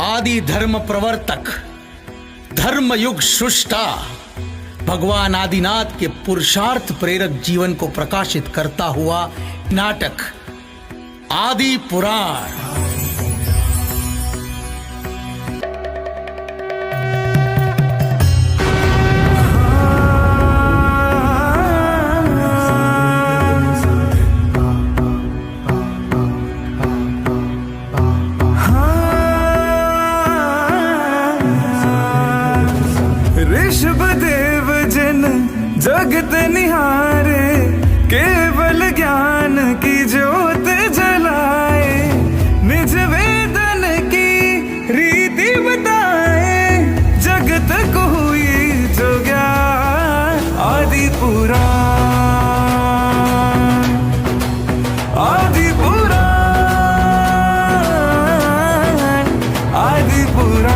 आदि धर्म प्रवर्तक, धर्मयुग सृष्टा भगवान आदिनाथ के पुरुषार्थ प्रेरक जीवन को प्रकाशित करता हुआ नाटक आदि पुराण। ऋषभदेव जन जगत निहारे, केवल ज्ञान की ज्योत जलाए, निज वेदन की रीति बताए, जगत को हुई जो ज्ञान। आदि पुराण, आदि पुराण, आदि पुराण।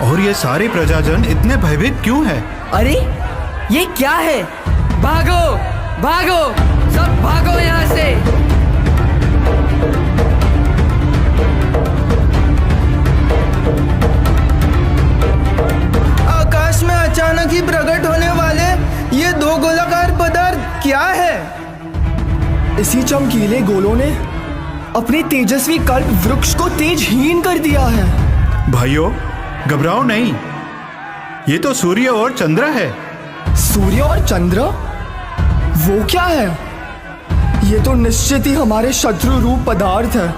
और ये सारे प्रजाजन इतने भयभीत क्यों हैं? अरे ये क्या है? भागो भागो, सब भागो यहाँ से। आकाश में अचानक ही प्रकट होने वाले ये दो गोलाकार पदार्थ क्या है? इसी चमकीले गोलों ने अपने तेजस्वी कल्प वृक्ष को तेजहीन कर दिया है। भाइयों, घबराओ नहीं, ये तो सूर्य और चंद्र है। सूर्य और चंद्र? वो क्या है? ये तो निश्चित ही हमारे शत्रु रूप पदार्थ है।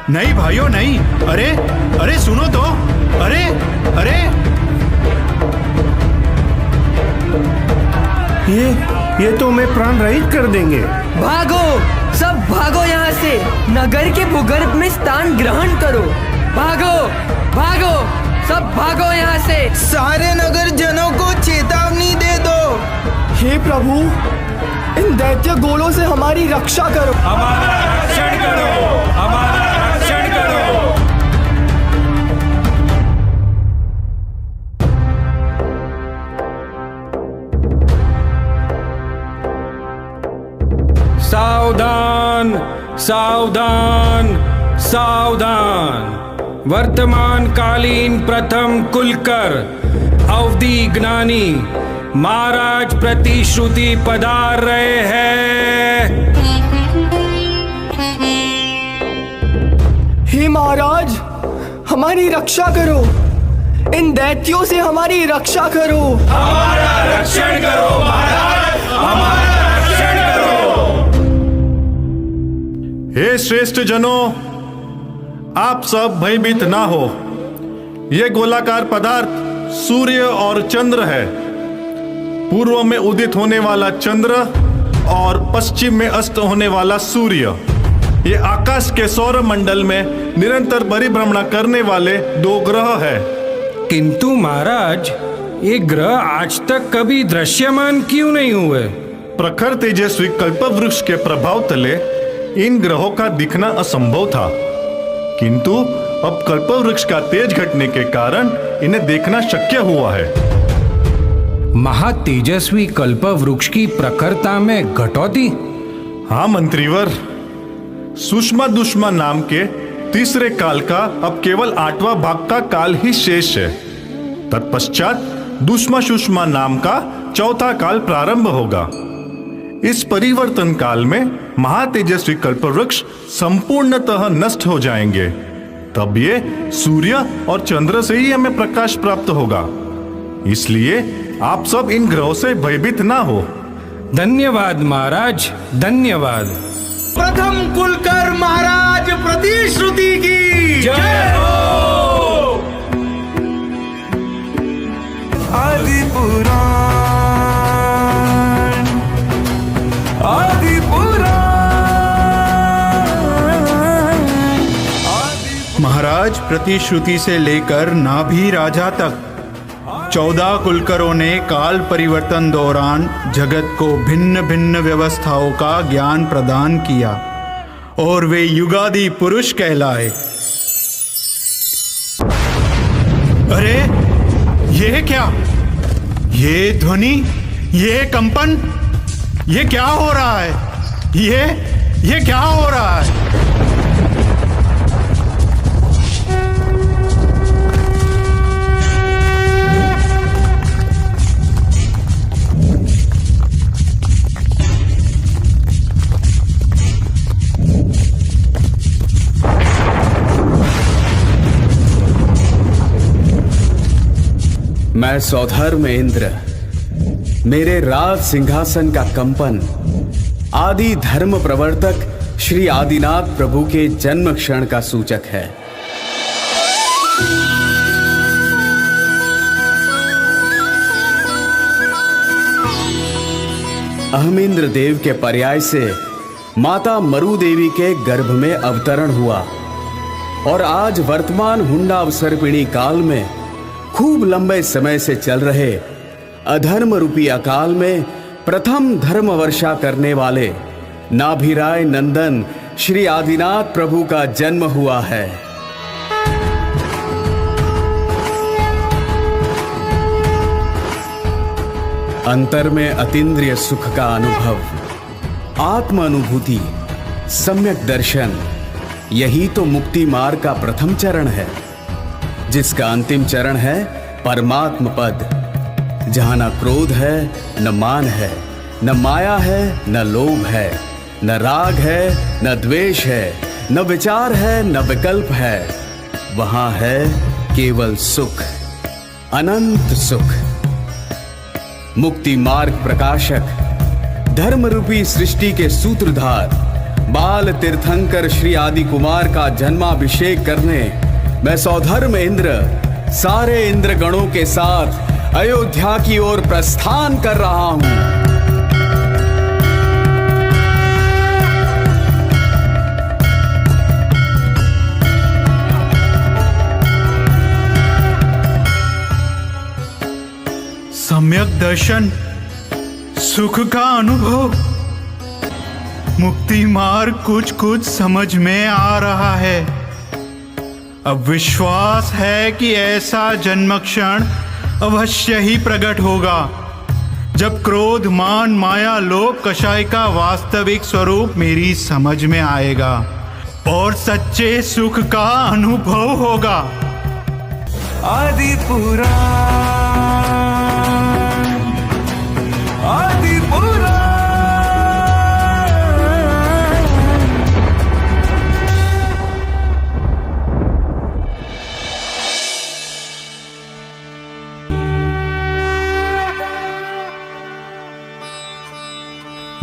नहीं भाइयों नहीं, अरे अरे सुनो तो, अरे अरे ये तो हमें प्राण रहित कर देंगे। भागो, सब भागो यहाँ से। नगर के भूगर्भ में स्थान ग्रहण करो। भागो भागो, सब भागो यहाँ से। सारे नगर जनों को चेतावनी दे दो। हे प्रभु, इन दैत्य गोलों से हमारी रक्षा करो। हमारा रक्षण करो, हमारा रक्षण करो। सावधान सावधान सावधान। वर्तमान कालीन प्रथम कुलकर अवधि ज्ञानी महाराज प्रतिश्रुति पधार रहे हैं। हे महाराज, हमारी रक्षा करो। इन दैत्यों से हमारी रक्षा करो। हमारा रक्षण करो महाराज, हमारा रक्षण करो। हे श्रेष्ठ जनों, आप सब भयभीत ना हो। ये गोलाकार पदार्थ सूर्य और चंद्र है। पूर्व में उदित होने वाला चंद्र और पश्चिम में अस्त होने वाला सूर्य, ये आकाश के सौर मंडल में निरंतर परिभ्रमण करने वाले दो ग्रह है। किंतु महाराज, ये ग्रह आज तक कभी दृश्यमान क्यों नहीं हुए? प्रखर तेजस्वी कल्पवृक्ष के प्रभाव तले इन ग्रहों का दिखना असंभव था, किंतु अब कल्पवृक्ष का तेज घटने के कारण इन्हें देखना शक्य हुआ है। महातेजस्वी कल्पवृक्ष की प्रखरता में घटौती? हाँ मंत्रीवर, सुषमा दुष्मा नाम के तीसरे काल का अब केवल 8वां भाग का काल ही शेष है। तत्पश्चात दुष्मा सुषमा नाम का चौथा काल प्रारंभ होगा। इस परिवर्तन काल में महातेजस्वी कल्पवृक्ष संपूर्णतः नष्ट हो जाएंगे। तब ये सूर्य और चंद्र से ही हमें प्रकाश प्राप्त होगा। इसलिए आप सब इन ग्रहों से भयभीत ना हो। धन्यवाद महाराज, धन्यवाद। प्रथम कुलकर महाराज प्रतिश्रुति की जय हो। महाराज, प्रतिश्रुति से लेकर नाभि राजा तक 14 कुलकरों ने काल परिवर्तन दौरान जगत को भिन्न भिन्न व्यवस्थाओं का ज्ञान प्रदान किया और वे युगादि पुरुष कहलाए। अरे ये क्या? ये ध्वनि, ये कंपन, ये क्या हो रहा है? ये क्या हो रहा है? मैं सौधर्म इंद्र, मेरे राज सिंहासन का कंपन आदि धर्म प्रवर्तक श्री आदिनाथ प्रभु के जन्म क्षण का सूचक है। अहमिंद्र देव के पर्याय से माता मरु देवी के गर्भ में अवतरण हुआ और आज वर्तमान हुंडावसर्पिणी काल में खूब लंबे समय से चल रहे अधर्म रूपी अकाल में प्रथम धर्म वर्षा करने वाले नाभिराय नंदन श्री आदिनाथ प्रभु का जन्म हुआ है। अंतर में अतीन्द्रिय सुख का अनुभव, आत्म अनुभूति, सम्यक दर्शन, यही तो मुक्ति मार्ग का प्रथम चरण है, जिसका अंतिम चरण है परमात्म पद, जहां न क्रोध है, न मान है, न माया है, न लोभ है, न राग है, न द्वेष है, न विचार है, न विकल्प है। वहां है केवल सुख, अनंत सुख। मुक्ति मार्ग प्रकाशक, धर्म रूपी सृष्टि के सूत्रधार बाल तीर्थंकर श्री आदि कुमार का जन्माभिषेक करने मैं सौधर्म इंद्र सारे इंद्र गणों के साथ अयोध्या की ओर प्रस्थान कर रहा हूं। सम्यक दर्शन, सुख का अनुभव, मुक्ति मार्ग कुछ कुछ समझ में आ रहा है। अब विश्वास है कि ऐसा जन्म क्षण अवश्य ही प्रकट होगा जब क्रोध, मान, माया, लोभ, कषाय का वास्तविक स्वरूप मेरी समझ में आएगा और सच्चे सुख का अनुभव होगा। आदि पुराण, आदि पुराण।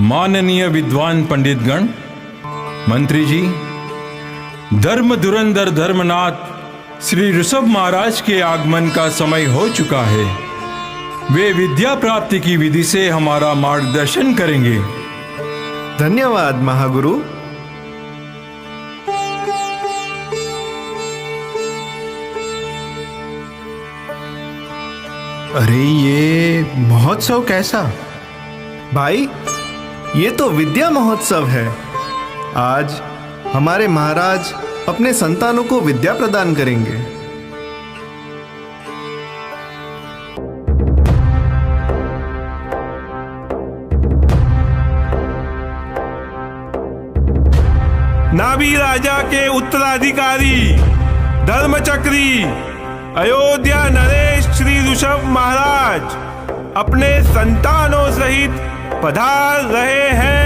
माननीय विद्वान पंडितगण, मंत्री जी, धर्म धुरंधर धर्मनाथ श्री ऋषभ महाराज के आगमन का समय हो चुका है। वे विद्या प्राप्ति की विधि से हमारा मार्गदर्शन करेंगे। धन्यवाद महागुरु। अरे ये महोत्सव कैसा? भाई, ये तो विद्या महोत्सव है। आज हमारे महाराज अपने संतानों को विद्या प्रदान करेंगे। नाभि राजा के उत्तराधिकारी धर्मचक्री अयोध्या नरेश श्री ऋषभ महाराज अपने संतानों सहित पधार रहे हैं।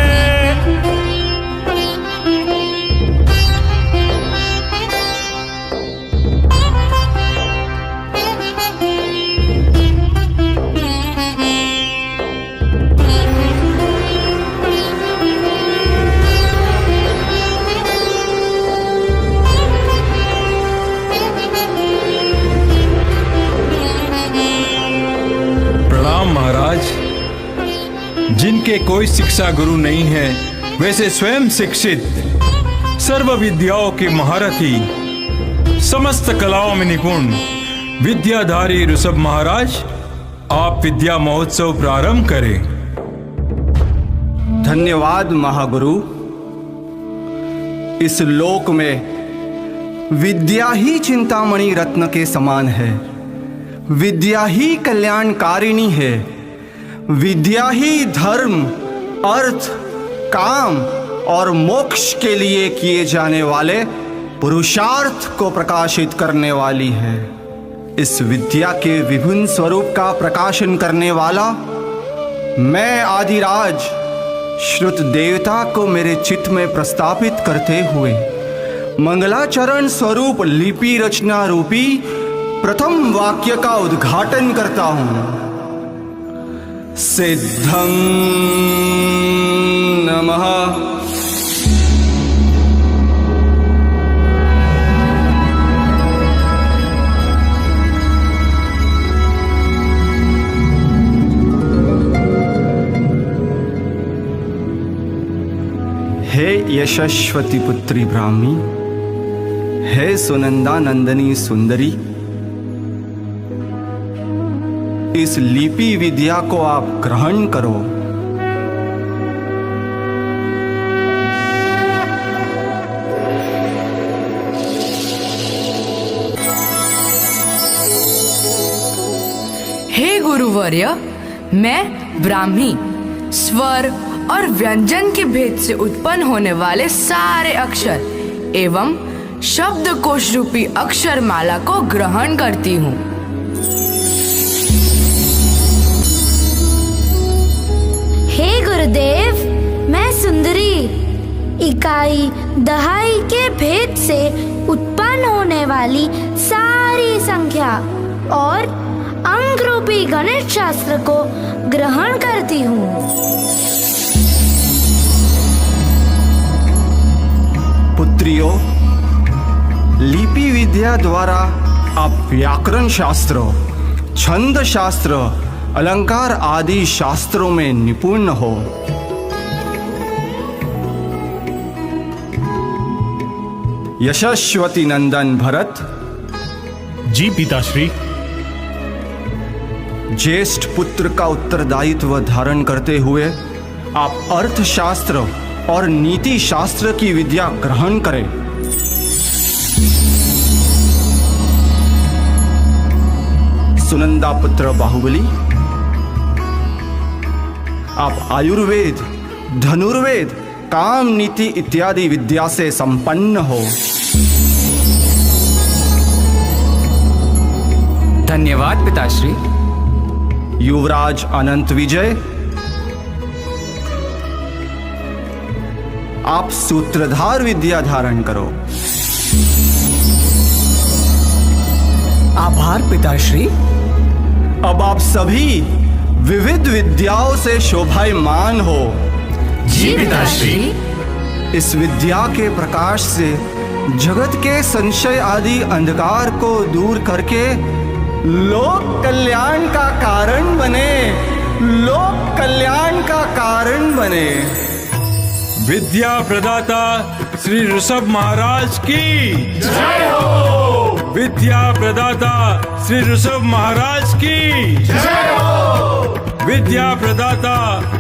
प्रणाम महाराज। जिनके कोई शिक्षा गुरु नहीं है, वैसे स्वयं शिक्षित, सर्व विद्याओं के महारथी समस्त कलाओं में निपुण विद्याधारी ऋषभ महाराज, आप विद्या महोत्सव प्रारंभ करें। धन्यवाद महागुरु। इस लोक में विद्या ही चिंतामणि रत्न के समान है, विद्या ही कल्याणकारिणी है, विद्या ही धर्म, अर्थ, काम और मोक्ष के लिए किए जाने वाले पुरुषार्थ को प्रकाशित करने वाली है। इस विद्या के विभिन्न स्वरूप का प्रकाशन करने वाला मैं आदिराज श्रुत देवता को मेरे चित्त में प्रस्थापित करते हुए मंगलाचरण स्वरूप लिपि रचना रूपी प्रथम वाक्य का उद्घाटन करता हूं। सिद्धं नमः। हे यशस्वती पुत्री ब्राह्मी, हे सुनंदा नंदनी सुंदरी, इस लिपि विद्या को आप ग्रहण करो। हे गुरुवर्य, मैं ब्राह्मी स्वर और व्यंजन के भेद से उत्पन्न होने वाले सारे अक्षर एवं शब्दकोश रूपी अक्षर माला को ग्रहण करती हूँ। हे गुरुदेव, मैं सुंदरी इकाई दहाई के भेद से उत्पन्न होने वाली सारी संख्या और अंक रूपी गणित शास्त्र को ग्रहण करती हूँ। पुत्रियों, लिपि विद्या द्वारा आप व्याकरण शास्त्र, छंद शास्त्र, अलंकार आदि शास्त्रों में निपुण हो। यशस्वती नंदन भरत जी पिताश्री। ज्येष्ठ पुत्र का उत्तरदायित्व धारण करते हुए आप अर्थशास्त्र और नीति शास्त्र की विद्या ग्रहण करें। सुनंदा पुत्र बाहुबली, आप आयुर्वेद, धनुर्वेद, काम नीति इत्यादि विद्या से संपन्न हो। धन्यवाद पिताश्री। युवराज अनंत विजय, आप सूत्रधार विद्या धारण करो। आभार पिताश्री। अब आप सभी विविध विद्याओं से शोभायमान हो। जी पिताश्री। इस विद्या के प्रकाश से जगत के संशय आदि अंधकार को दूर करके लोक कल्याण का कारण बने, लोक कल्याण का कारण बने। विद्या प्रदाता श्री ऋषभ महाराज की जय हो। विद्या प्रदाता श्री ऋषभ महाराज की जय हो। विद्या प्रदाता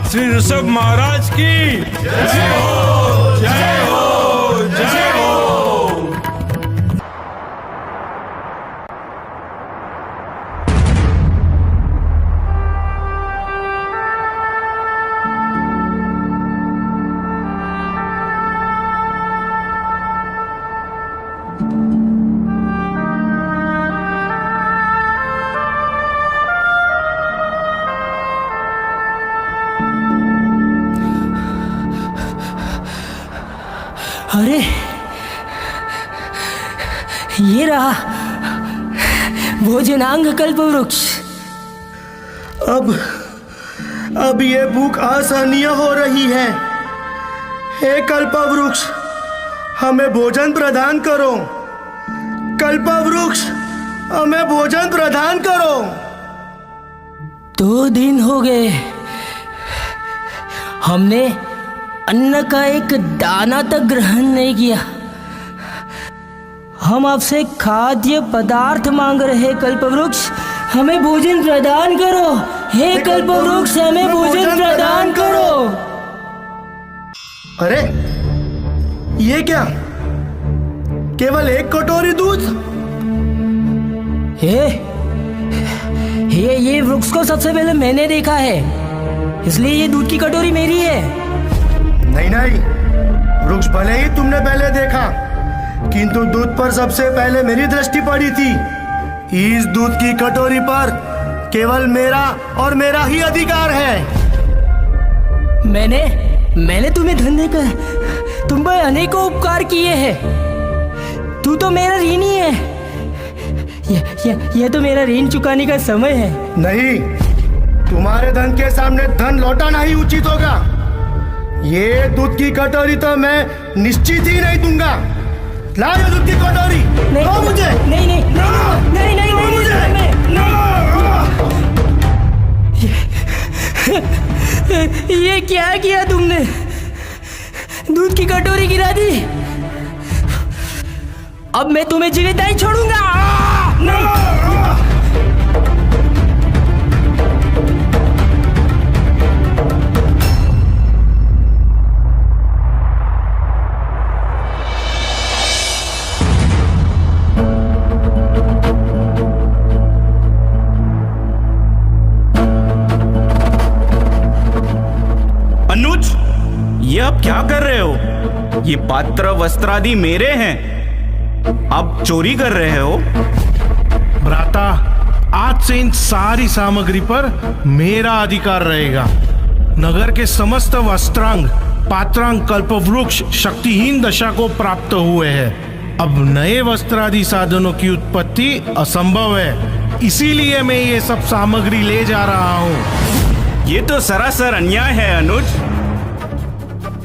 श्री ऋषभ महाराज की जय हो, जय हो, जय हो। अरे ये रहा भोजनांग कल्प वृक्ष। अब ये भूख असहनीय हो रही है। हे कल्पवृक्ष, हमें भोजन प्रदान करो। कल्पवृक्ष, हमें भोजन प्रदान करो। 2 दिन हो गए हमने अन्न का एक दाना तक ग्रहण नहीं किया। हम आपसे खाद्य पदार्थ मांग रहे हैं कल्पवृक्ष, हमें भोजन प्रदान करो। हे कल्पवृक्ष, हमें भोजन प्रदान करो। अरे ये क्या, केवल एक कटोरी दूध? ये वृक्ष को सबसे पहले मैंने देखा है, इसलिए ये दूध की कटोरी मेरी है। नहीं नहीं, वृक्ष भले ही तुमने पहले देखा, किंतु दूध पर सबसे पहले मेरी दृष्टि पड़ी थी। इस दूध की कटोरी पर केवल मेरा और मेरा ही अधिकार है। मैंने तुम्हें धन देकर तुम पर अनेकों उपकार किए हैं। तू तो मेरा ऋणी है। यह तो मेरा ऋण चुकाने का समय है। नहीं, तुम्हारे धन के सामने धन लौटाना ही उचित होगा। ये दूध की कटोरी तो मैं निश्चित ही नहीं दूंगा। लाओ ये दूध की कटोरी। दो मुझे। नहीं नहीं नहीं नहीं नहीं नहीं मुझे नहीं। ये क्या किया तुमने? दूध की कटोरी गिरा दी। अब मैं तुम्हें जीवित नहीं छोड़ूंगा। अनुज, ये आप क्या कर रहे हो? ये पात्र वस्त्र आदि मेरे हैं, आप चोरी कर रहे हो? भ्राता, आज से इन सारी सामग्री पर मेरा अधिकार रहेगा। नगर के समस्त वस्त्रांग पात्रांग कल्पवृक्ष शक्तिहीन दशा को प्राप्त हुए हैं। अब नए वस्त्रादि साधनों की उत्पत्ति असंभव है, इसीलिए मैं ये सब सामग्री ले जा रहा हूँ। ये तो सरासर अन्याय है अनुज।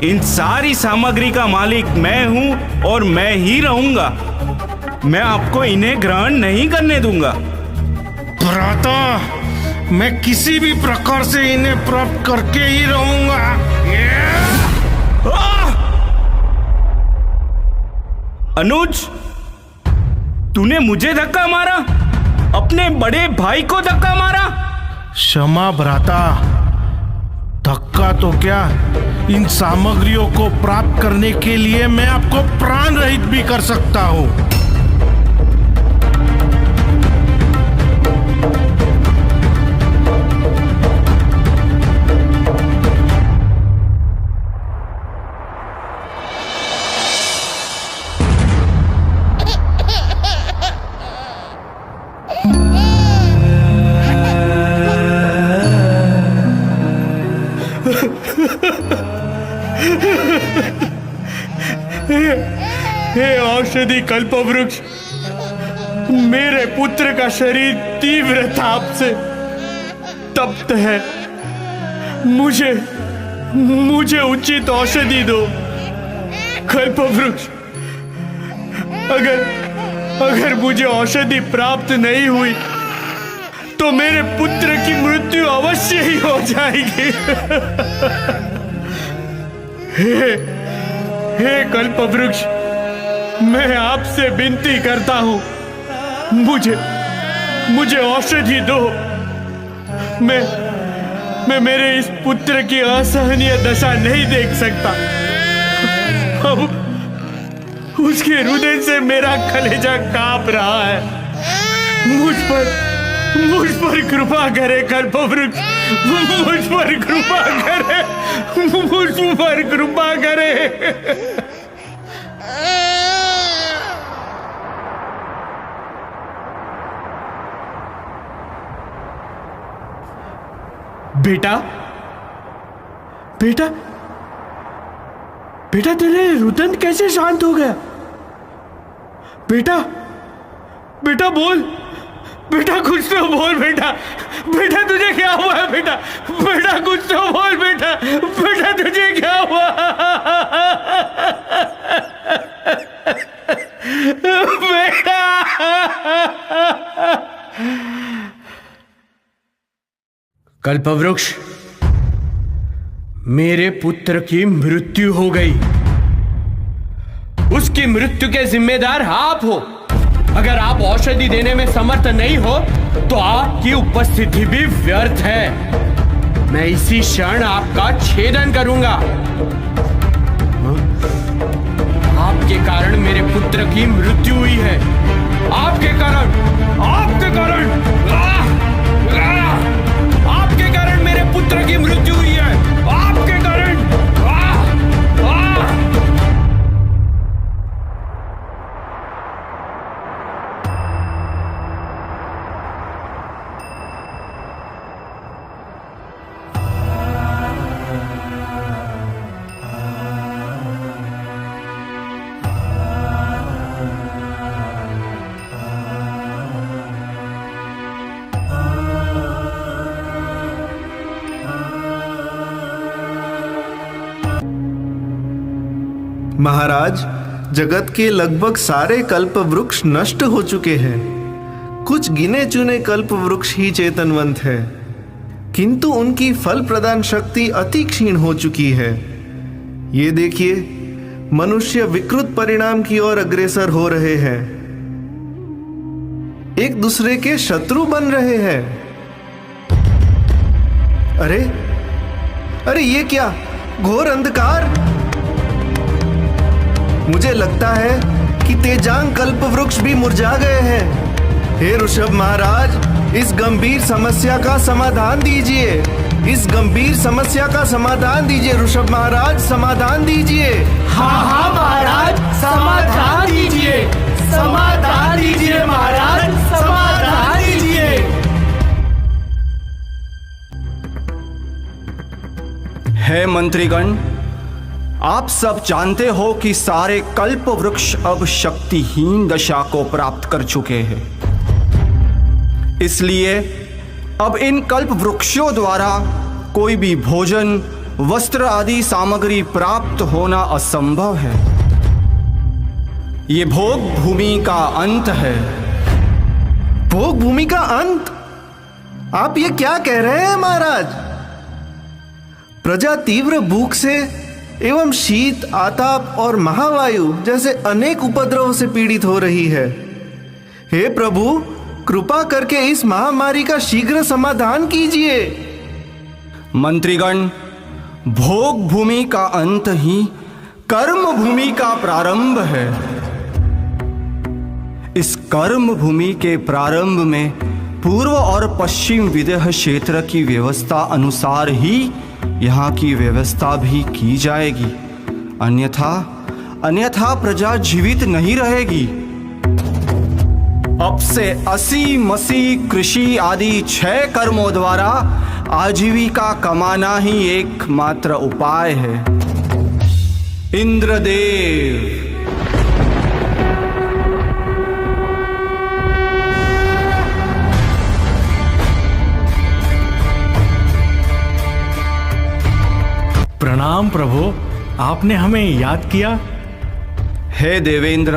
इन सारी सामग्री का मालिक मैं हूँ और मैं ही रहूंगा। मैं आपको इन्हें ग्रहण नहीं करने दूंगा। भ्राता, मैं किसी भी प्रकार से इन्हें प्राप्त करके ही रहूंगा। अनुज, तूने मुझे धक्का मारा, अपने बड़े भाई को धक्का मारा। क्षमा भ्राता, धक्का तो क्या, इन सामग्रियों को प्राप्त करने के लिए मैं आपको प्राण रहित भी कर सकता हूँ। हे औषधि कल्पवृक्ष, मेरे पुत्र का शरीर तीव्र ताप से तप्त है। मुझे उचित औषधि दो कल्पवृक्ष। अगर मुझे औषधि प्राप्त नहीं हुई तो मेरे पुत्र की मृत्यु अवश्य ही हो जाएगी। हे कल्पवृक्ष, मैं आपसे विनती करता हूं, मुझे औषधि दो। मैं मेरे इस पुत्र की असहनीय दशा नहीं देख सकता। अब उसके हृदय से मेरा कलेजा कांप रहा है। मुझ पर कृपा करे कल्पवृक्ष, मुझ पर कृपा करे, मुझ पर कृपा करे। बेटा तेरे रुदन कैसे शांत हो गया? बेटा बोल, बेटा कुछ तो बोल। बेटा तुझे क्या हुआ है? बेटा कुछ तो बोल। बेटा तुझे क्या हुआ? बेटा कल्पवृक्ष, मेरे पुत्र की मृत्यु हो गई। उसकी मृत्यु के जिम्मेदार आप हो। अगर आप औषधि देने में समर्थ नहीं हो तो आपकी उपस्थिति भी व्यर्थ है। मैं इसी क्षण आपका छेदन करूंगा। आपके कारण मेरे पुत्र की मृत्यु हुई है। आपके कारण आपके कारण मेरे पुत्र की मृत्यु हुई है। आपके कारण महाराज, जगत के लगभग सारे कल्प वृक्ष नष्ट हो चुके हैं। कुछ गिने चुने कल्प वृक्ष ही चेतनवंत है, किंतु उनकी फल प्रदान शक्ति अति क्षीण हो चुकी है। ये देखिए, मनुष्य विकृत परिणाम की ओर अग्रसर हो रहे हैं, एक दूसरे के शत्रु बन रहे हैं। अरे अरे, ये क्या घोर अंधकार! मुझे लगता है कि तेजांग कल्प वृक्ष भी मुरझा गए हैं। हे ऋषभ महाराज, इस गंभीर समस्या का समाधान दीजिए। इस गंभीर समस्या का समाधान दीजिए ऋषभ महाराज, समाधान दीजिए। हाँ हाँ महाराज, समाधान दीजिए, समाधान दीजिए महाराज, समाधान दीजिए। है मंत्रीगण, आप सब जानते हो कि सारे कल्प वृक्ष अब शक्तिहीन दशा को प्राप्त कर चुके हैं। इसलिए अब इन कल्प वृक्षों द्वारा कोई भी भोजन, वस्त्र आदि सामग्री प्राप्त होना असंभव है। ये भोग भूमि का अंत है। भोग भूमि का अंत? आप ये क्या कह रहे हैं महाराज? प्रजा तीव्र भूख से एवं शीत, आताप और महावायु जैसे अनेक उपद्रवों से पीड़ित हो रही है। हे प्रभु, कृपा करके इस महामारी का शीघ्र समाधान कीजिए। मंत्रीगण, भोग भूमि का अंत ही कर्म भूमि का प्रारंभ है। इस कर्म भूमि के प्रारंभ में पूर्व और पश्चिम विदेह क्षेत्र की व्यवस्था अनुसार ही यहाँ की व्यवस्था भी की जाएगी, अन्यथा प्रजा जीवित नहीं रहेगी। अब से 80 मसी कृषि आदि 6 कर्मों द्वारा आजीविका कमाना ही एकमात्र उपाय है। इंद्रदेव, प्रणाम प्रभु, आपने हमें याद किया। हे देवेंद्र,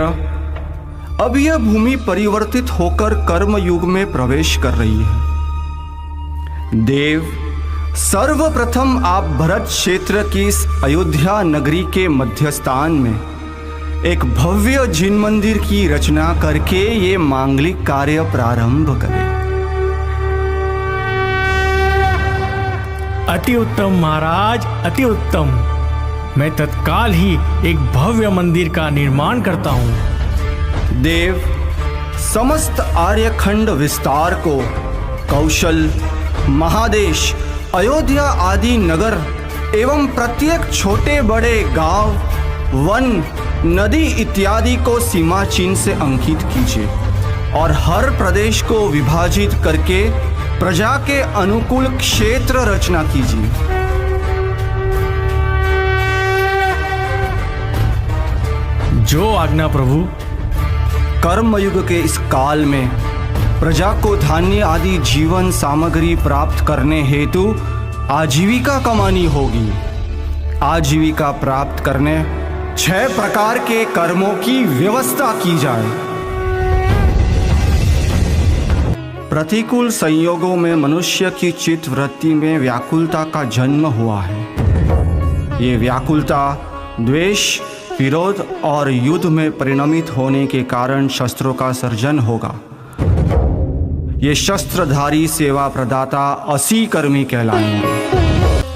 अब यह भूमि परिवर्तित होकर कर्म युग में प्रवेश कर रही है। देव, सर्वप्रथम आप भरत क्षेत्र की इस अयोध्या नगरी के मध्य स्थान में एक भव्य जिन मंदिर की रचना करके ये मांगलिक कार्य प्रारंभ करें। अति उत्तम महाराज, अति उत्तम। मैं तत्काल ही एक भव्य मंदिर का निर्माण करता हूँ। देव, समस्त आर्यखंड विस्तार को कौशल, महादेश, अयोध्या आदि नगर एवं प्रत्येक छोटे बड़े गांव, वन, नदी इत्यादि को सीमा चिन्ह से अंकित कीजिए और हर प्रदेश को विभाजित करके प्रजा के अनुकूल क्षेत्र रचना कीजिए। जो आज्ञा प्रभु। कर्मयुग के इस काल में प्रजा को धान्य आदि जीवन सामग्री प्राप्त करने हेतु आजीविका कमानी होगी। आजीविका प्राप्त करने 6 प्रकार के कर्मों की व्यवस्था की जाए। प्रतिकूल संयोगों में मनुष्य की चित्त वृत्ति में व्याकुलता का जन्म हुआ है। ये व्याकुलता द्वेष, विरोध और युद्ध में परिणमित होने के कारण शस्त्रों का सर्जन होगा। ये शस्त्रधारी सेवा प्रदाता असी कर्मी कहलाएंगे।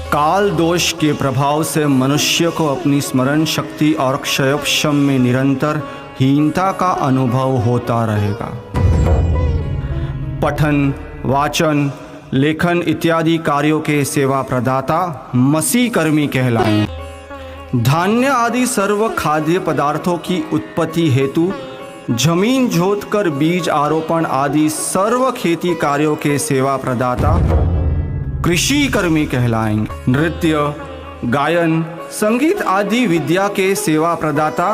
काल दोष के प्रभाव से मनुष्य को अपनी स्मरण शक्ति और क्षयोक्षम में निरंतर हीनता का अनुभव होता रहेगा। पठन, वाचन, लेखन इत्यादि कार्यों के सेवा प्रदाता मसी कर्मी कहलाएंगे। धान्य आदि सर्व खाद्य पदार्थों की उत्पत्ति हेतु जमीन जोतकर बीज आरोपण आदि सर्व खेती कार्यों के सेवा प्रदाता कृषि कर्मी कहलाएंगे। नृत्य, गायन, संगीत आदि विद्या के सेवा प्रदाता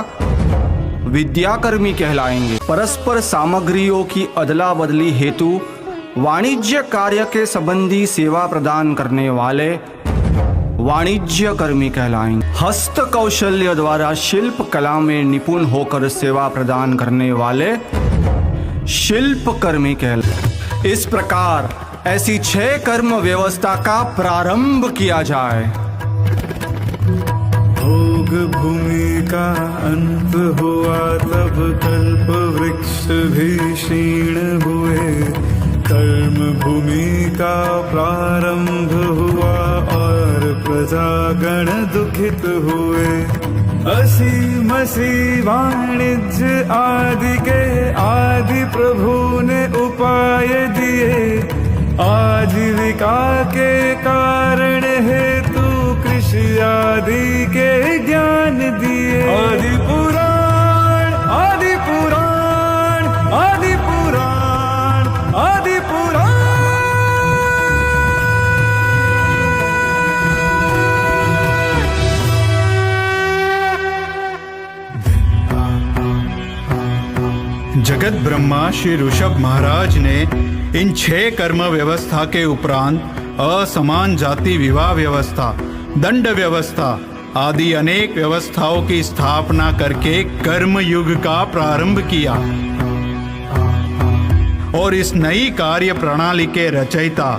विद्याकर्मी कहलाएंगे। परस्पर सामग्रियों की अदला बदली हेतु वाणिज्य कार्य के संबंधी सेवा प्रदान करने वाले वाणिज्य कर्मी कहलाएंगे। हस्त कौशल्य द्वारा शिल्प कला में निपुण होकर सेवा प्रदान करने वाले शिल्प कर्मी कहलाएंगे। इस प्रकार ऐसी 6 कर्म व्यवस्था का प्रारंभ किया जाए। भोग भूमि का अंत हुआ तब कल्प वृक्ष भी क्षीण हुए। कर्म भूमि का प्रारंभ हुआ और प्रजागण दुखित हुए। असी मसी वाणिज्य आदि के आदि प्रभु ने उपाय दिए। आजीविका के कारण हेतु कृषि आदि के ज्ञान दिए। आदि पुराण, आदि पुराण, आदि पुराण, आदि पुराण। जगत ब्रह्मा श्री ऋषभ महाराज ने इन 6 कर्म व्यवस्था के उपरांत असमान जाति विवाह व्यवस्था, दंड व्यवस्था आदि अनेक व्यवस्थाओं की स्थापना करके कर्म युग का प्रारंभ किया और इस नई कार्य प्रणाली के रचयिता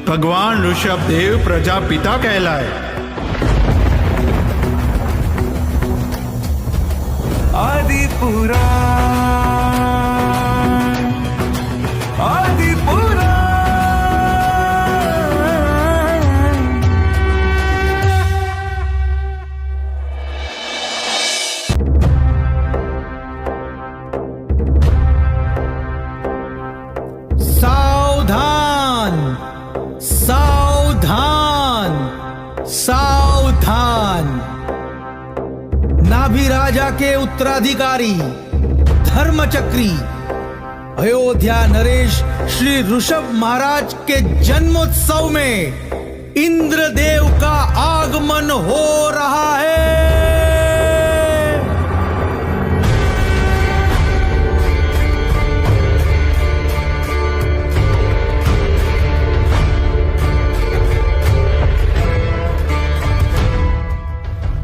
भगवान ऋषभ देव प्रजापिता कहलाए। आदि पुराण, आदि पुराण। सावधान, सावधान, सावधान। नाभि राजा के उत्तराधिकारी धर्मचक्री अयोध्या नरेश श्री ऋषभ महाराज के जन्मोत्सव में इंद्रदेव का आगमन हो रहा है।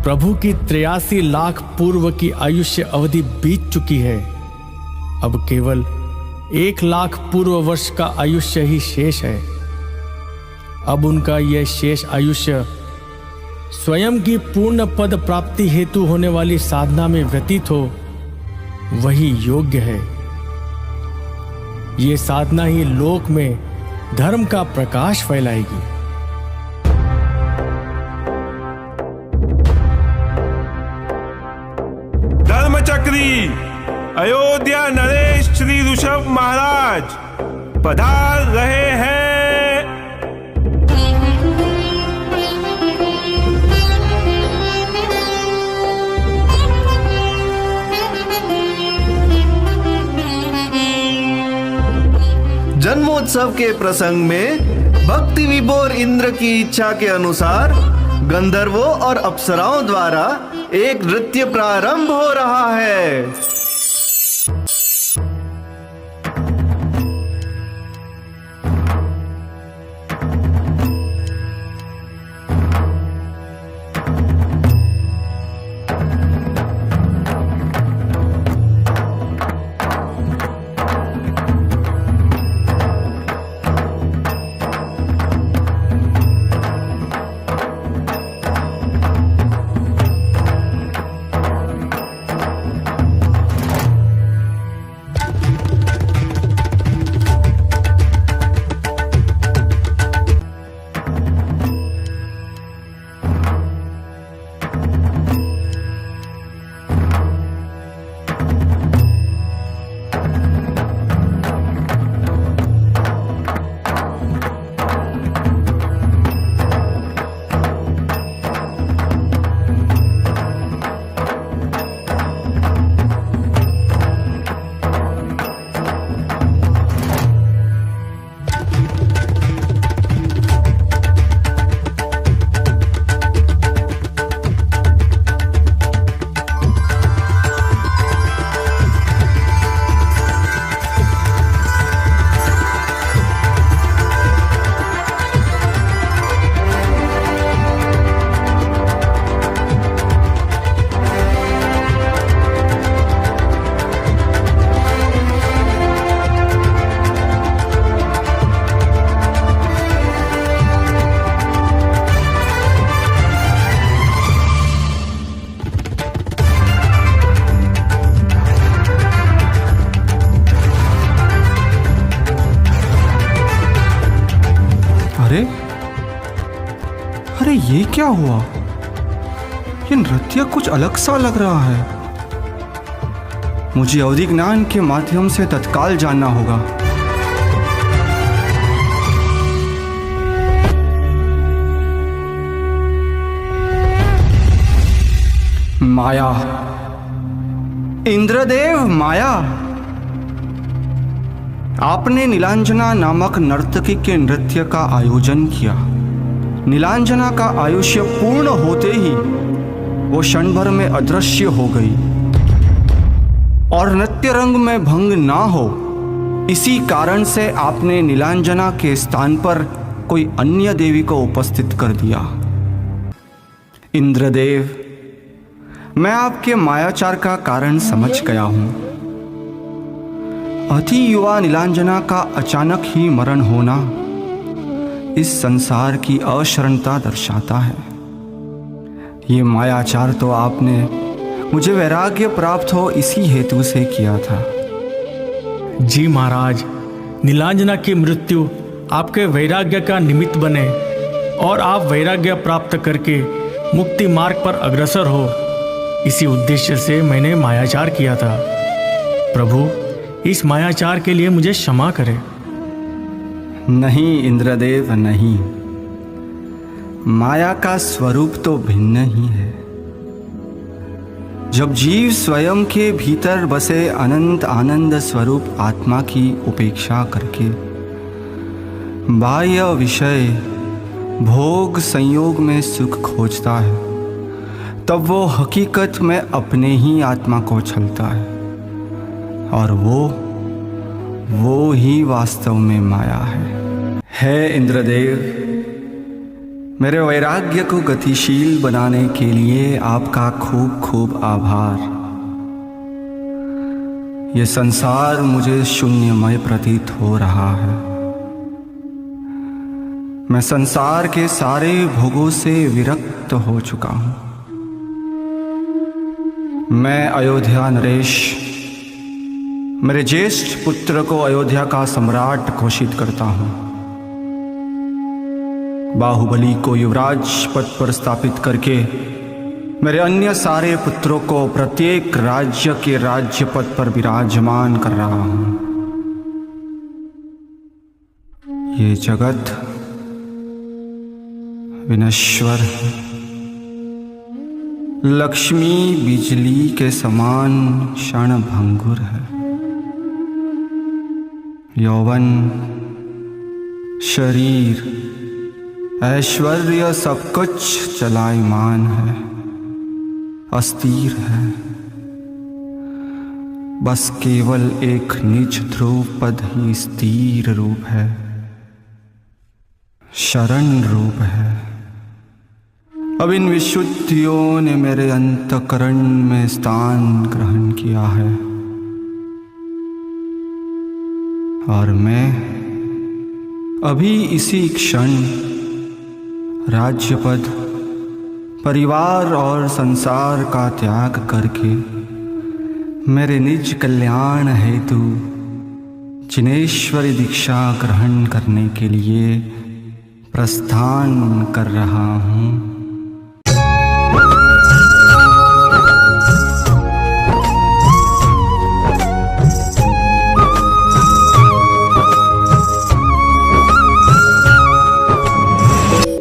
प्रभु की 83 लाख पूर्व की आयुष्य अवधि बीत चुकी है। अब केवल 1 लाख पूर्व वर्ष का आयुष्य ही शेष है। अब उनका यह शेष आयुष्य स्वयं की पूर्ण पद प्राप्ति हेतु होने वाली साधना में व्यतीत हो, वही योग्य है। ये साधना ही लोक में धर्म का प्रकाश फैलाएगी। धर्मचक्री अयोध्या नरेश श्री ऋषभ महाराज पधार रहे हैं। जन्मोत्सव के प्रसंग में भक्ति विभोर इंद्र की इच्छा के अनुसार गंधर्वों और अप्सराओं द्वारा एक नृत्य प्रारंभ हो रहा है। क्या हुआ? ये नृत्य कुछ अलग सा लग रहा है। मुझे अवधि ज्ञान के माध्यम से तत्काल जानना होगा। माया, इंद्रदेव माया, आपने नीलांजना नामक नर्तकी के नृत्य का आयोजन किया। नीलांजना का आयुष्य पूर्ण होते ही वो क्षण भर में अदृश्य हो गई और नृत्य रंग में भंग ना हो, इसी कारण से आपने नीलांजना के स्थान पर कोई अन्य देवी को उपस्थित कर दिया। इंद्रदेव, मैं आपके मायाचार का कारण समझ गया हूं। अति युवा नीलांजना का अचानक ही मरण होना इस संसार की अशरणता दर्शाता है। ये मायाचार तो आपने मुझे वैराग्य प्राप्त हो इसी हेतु से किया था। जी महाराज, नीलांजना की मृत्यु आपके वैराग्य का निमित्त बने और आप वैराग्य प्राप्त करके मुक्ति मार्ग पर अग्रसर हो, इसी उद्देश्य से मैंने मायाचार किया था। प्रभु, इस मायाचार के लिए मुझे क्षमा करें। नहीं इंद्रदेव, नहीं। माया का स्वरूप तो भिन्न ही है। जब जीव स्वयं के भीतर बसे अनंत आनंद स्वरूप आत्मा की उपेक्षा करके बाह्य विषय भोग संयोग में सुख खोजता है, तब वो हकीकत में अपने ही आत्मा को छलता है और वो ही वास्तव में माया है इंद्रदेव, मेरे वैराग्य को गतिशील बनाने के लिए आपका खूब खूब आभार। ये संसार मुझे शून्यमय प्रतीत हो रहा है। मैं संसार के सारे भोगों से विरक्त हो चुका हूं। मैं अयोध्या नरेश मेरे ज्येष्ठ पुत्र को अयोध्या का सम्राट घोषित करता हूं। बाहुबली को युवराज पद पर स्थापित करके मेरे अन्य सारे पुत्रों को प्रत्येक राज्य के राज्य पद पर विराजमान कर रहा हूं। ये जगत विनश्वर है। लक्ष्मी बिजली के समान क्षण भंगुर है। यौवन, शरीर, ऐश्वर्य सब कुछ चलायमान है, अस्थिर है। बस केवल एक निज ध्रुव पद ही स्थिर रूप है, शरण रूप है। अब इन विशुद्धियों ने मेरे अंतकरण में स्थान ग्रहण किया है और मैं अभी इसी क्षण राज्यपद, परिवार और संसार का त्याग करके मेरे निज कल्याण हेतु जिनेश्वरी दीक्षा ग्रहण करने के लिए प्रस्थान कर रहा हूँ।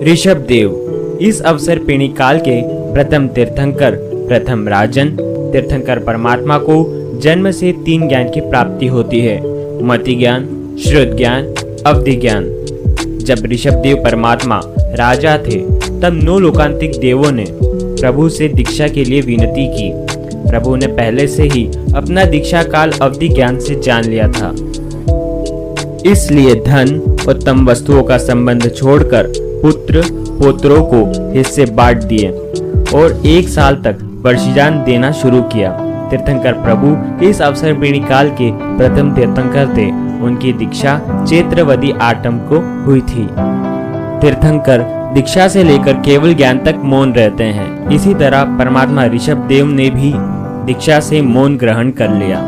ऋषभ देव इस अवसर पेणी काल के प्रथम तीर्थंकर, प्रथम राजन तीर्थंकर परमात्मा को जन्म से 3 ज्ञान की प्राप्ति होती है, मति ज्ञान, श्रुत ज्ञान, अवधि ज्ञान। जब ऋषभ देव परमात्मा राजा थे तब 9 लोकांतिक देवों ने प्रभु से दीक्षा के लिए विनती की। प्रभु ने पहले से ही अपना दीक्षा काल अवधि ज्ञान से जान लिया था, इसलिए धन, उत्तम वस्तुओं का संबंध छोड़कर पुत्र पोत्रों को हिस्से बांट दिए और 1 साल तक वर्षिजान देना शुरू किया। तीर्थंकर प्रभु इस अवसर पेणी काल के प्रथम तीर्थंकर थे। उनकी दीक्षा चैत्रवदी आठम को हुई थी। तीर्थंकर दीक्षा से लेकर केवल ज्ञान तक मौन रहते हैं। इसी तरह परमात्मा ऋषभ देव ने भी दीक्षा से मौन ग्रहण कर लिया।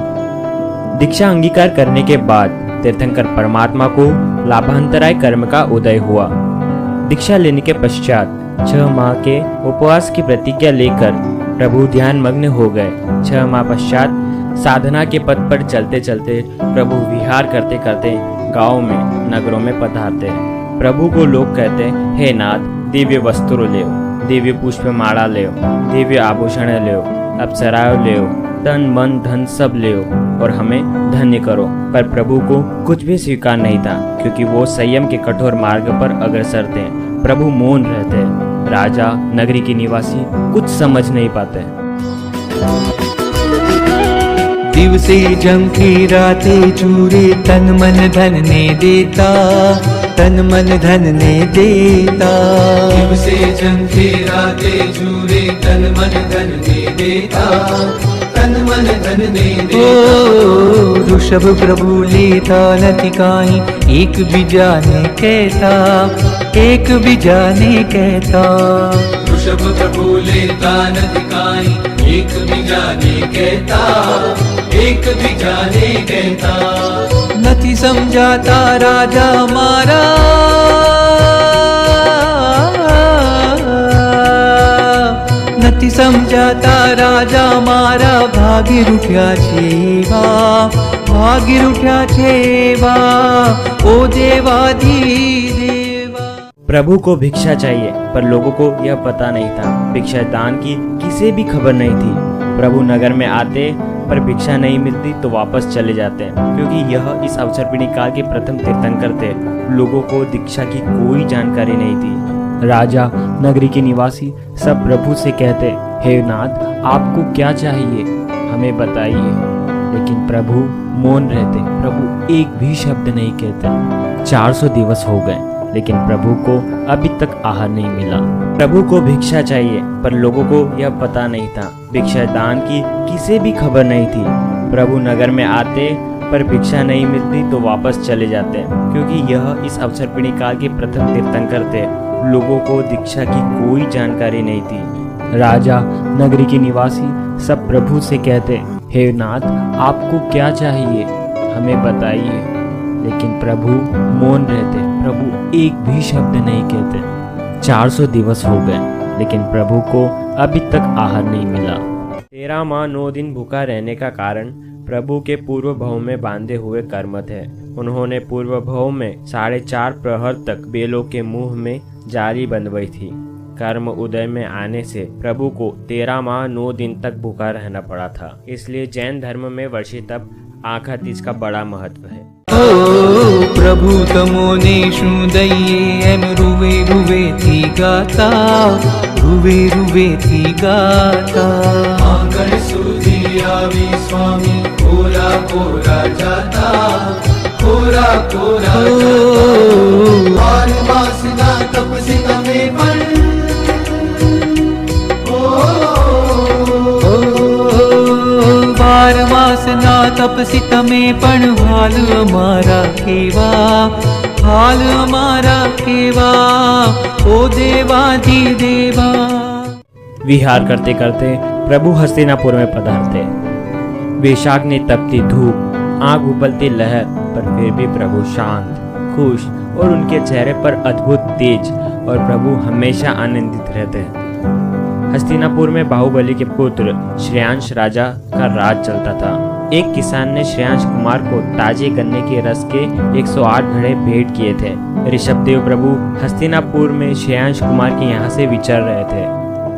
दीक्षा अंगीकार करने के बाद तीर्थंकर परमात्मा को लाभांतराय कर्म का उदय हुआ। दीक्षा लेने के पश्चात 6 माह के उपवास की प्रतिज्ञा लेकर प्रभु ध्यान मग्न हो गए। 6 माह पश्चात साधना के पथ पर चलते चलते प्रभु विहार करते करते गांव में नगरों में पधारते। प्रभु को लोग कहते, हे नाथ, दिव्य वस्त्र ले, दिव्य पुष्प माला ले, दिव्य आभूषण ले, अप्सराएं ले, तन मन धन सब ले और हमें धन्य करो। पर प्रभु को कुछ भी स्वीकार नहीं था, क्योंकि वो संयम के कठोर मार्ग पर अग्रसर थे। प्रभु मौन रहते। राजा, नगरी के निवासी कुछ समझ नहीं पाते। दिवसे जमके राते चूरे, तन मन धन ने देता, तन मन धन ने देता। दिवसे जमके राते चूरे, तन मन धन ने देता, तन मन धन ने देता। ऋषभ प्रभु लेता नति काई, एक भी जाने कहता, एक भी जाने कहता। ऋषभ प्रभु लेता नति काई, एक भी जाने कहता, एक भी जाने कहता। नति समझाता राजा मारा, नति समझाता राजा मारा। भागीर उठ्या छेवा, भागीर उठ्या छेवा, ओ देवाधी देवा। प्रभु को भिक्षा चाहिए, पर लोगों को यह पता नहीं था। भिक्षा दान की किसी भी खबर नहीं थी। प्रभु नगर में आते पर भिक्षा नहीं मिलती तो वापस चले जाते, क्योंकि यह इस अवसरपीढ़ी काल के प्रथम तीर्थंकर थे। लोगों को दीक्षा की कोई जानकारी नहीं थी। राजा, नगरी के निवासी सब प्रभु से कहते, हे नाथ, आपको क्या चाहिए, हमें बताइए। लेकिन प्रभु मौन रहते। प्रभु एक भी शब्द नहीं कहते। 400 दिवस हो गए, लेकिन प्रभु को अभी तक आहार नहीं मिला। प्रभु को भिक्षा चाहिए, पर लोगों को यह पता नहीं था। भिक्षा दान की किसी भी खबर नहीं थी। प्रभु नगर में आते पर भिक्षा नहीं मिलती तो वापस चले जाते, क्योंकि यह इस अवसरपीढ़ी काल के प्रथम तीर्थंकर थे। लोगों को दीक्षा की कोई जानकारी नहीं थी। राजा, नगरी के निवासी सब प्रभु से कहते, हे नाथ, आपको क्या चाहिए, हमें बताइए। लेकिन प्रभु मौन रहते। प्रभु एक भी शब्द नहीं कहते। 400 दिवस हो गए, लेकिन प्रभु को अभी तक आहार नहीं मिला। 13 माह 9 दिन भूखा रहने का कारण प्रभु के पूर्व भाव में बांधे हुए कर्म थे। उन्होंने पूर्व भाव में 4.5 प्रहर तक बेलों के मुंह में जाली बंधवाई थी। कर्म उदय में आने से प्रभु को 13 माह 9 दिन तक भूखा रहना पड़ा था। इसलिए जैन धर्म में वर्षी तप आखा तीज का बड़ा महत्व है। ओ प्रभु तमोने दइये, एम रुवे रुवे थी गाता, रुवे रुवे थी गाता। आंगन सूधी आवी स्वामी, कोरा कोरा जाता, कोरा कोरा जाता। और वासना तपसी तमे पर, बार वासना तपसी तमे पण, हाल हमारा केवा, हाल हमारा केवा, ओ देवाधि देवा। विहार करते करते प्रभु हस्तिनापुर में पधारते। वैशाख ने तपती धूप, आग उबलती लहर, पर फिर भी प्रभु शांत, खुश और उनके चेहरे पर अद्भुत तेज, और प्रभु हमेशा आनंदित रहते। हस्तिनापुर में बाहुबली के पुत्र श्रेयांश राजा का राज चलता था। एक किसान ने श्रेयांश कुमार को ताजे गन्ने के रस के 108 घड़े भेंट किए थे। ऋषभदेव प्रभु हस्तिनापुर में श्रेयांश कुमार के यहाँ से विचर रहे थे।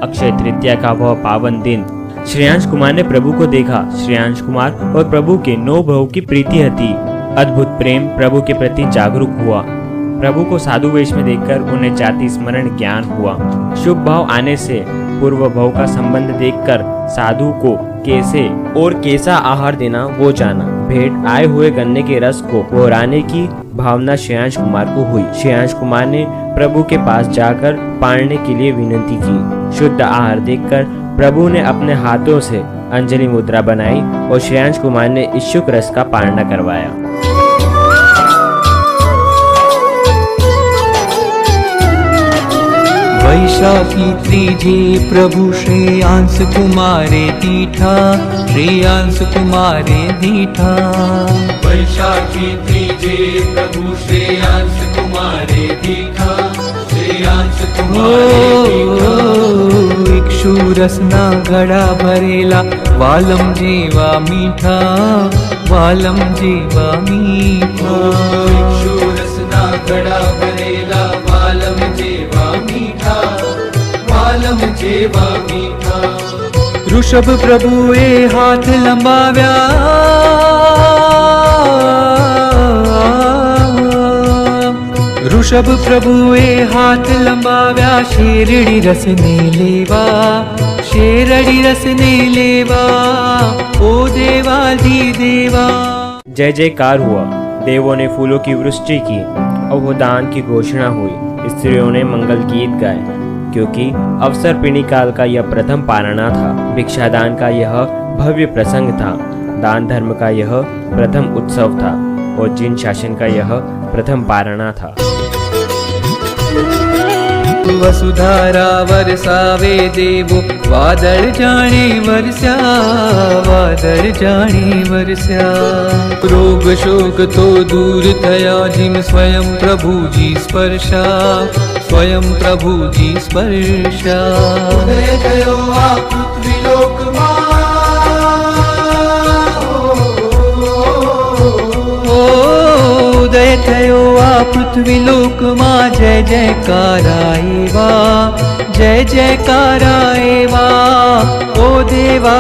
अक्षय तृतीया का वह पावन दिन श्रेयांश कुमार ने प्रभु को देखा। श्रेयांश कुमार और प्रभु के 9 भावों की प्रीति हती। अद्भुत प्रेम प्रभु के प्रति जागरूक हुआ। प्रभु को साधु वेश में देखकर उन्हें जाति स्मरण ज्ञान हुआ। शुभ भाव आने से पूर्व भाव का संबंध देखकर साधु को कैसा आहार देना वो जाना। भेंट आए हुए गन्ने के रस को पोराने की भावना श्रेयांश कुमार को हुई। श्रेयांश कुमार ने प्रभु के पास जाकर पालने के लिए विनती की। शुद्ध आहार देखकर प्रभु ने अपने हाथों से अंजलि मुद्रा बनाई और श्रेयांश कुमार ने इच्छुक रस का पालना करवाया। वैशाखी त्रीजे प्रभु श्रेयांश कुमारे दीठा, श्रेयांश कुमारे दीठा। वैशाखी त्रीजे प्रभु श्रेयांश कुमारे दीठा, अंश तुम्हारे इक्षुरसना घड़ा भरेला वालम जीवा मीठा वालम जीवा मीठा इक्षुरसना घड़ा भरेला वालम जीवा मीठा वालम जीवा मीठा ऋषभ प्रभुए हाथ लंबाव्या ऋषभ प्रभुए हाथ लंबाव्या शेरड़ी रसने लेवा शेरड़ी रसने लेवा ओ देवा जी देवा। जय जयकार हुआ। देवों ने फूलों की वृष्टि की और वो दान की घोषणा हुई। स्त्रियों ने मंगल गीत गाए क्योंकि अवसर पिणी काल का यह प्रथम पारणा था। भिक्षादान का यह भव्य प्रसंग था। दान धर्म का यह प्रथम उत्सव था और जिन शासन का यह प्रथम पारणा था। वसुधारा वरसावे देवो वादळ जाणे वर्षा वादळ जाणे वर्षा रोग शोक तो दूर थया जिम स्वयं प्रभु जी स्पर्शा स्वयं प्रभु जी स्पर्शा उदय थयो आ पृथ्वी लोक उदय थयो आ पृथ्वी लोक मां जय जयकार आएवा जय जयकार आएवा ओ देवा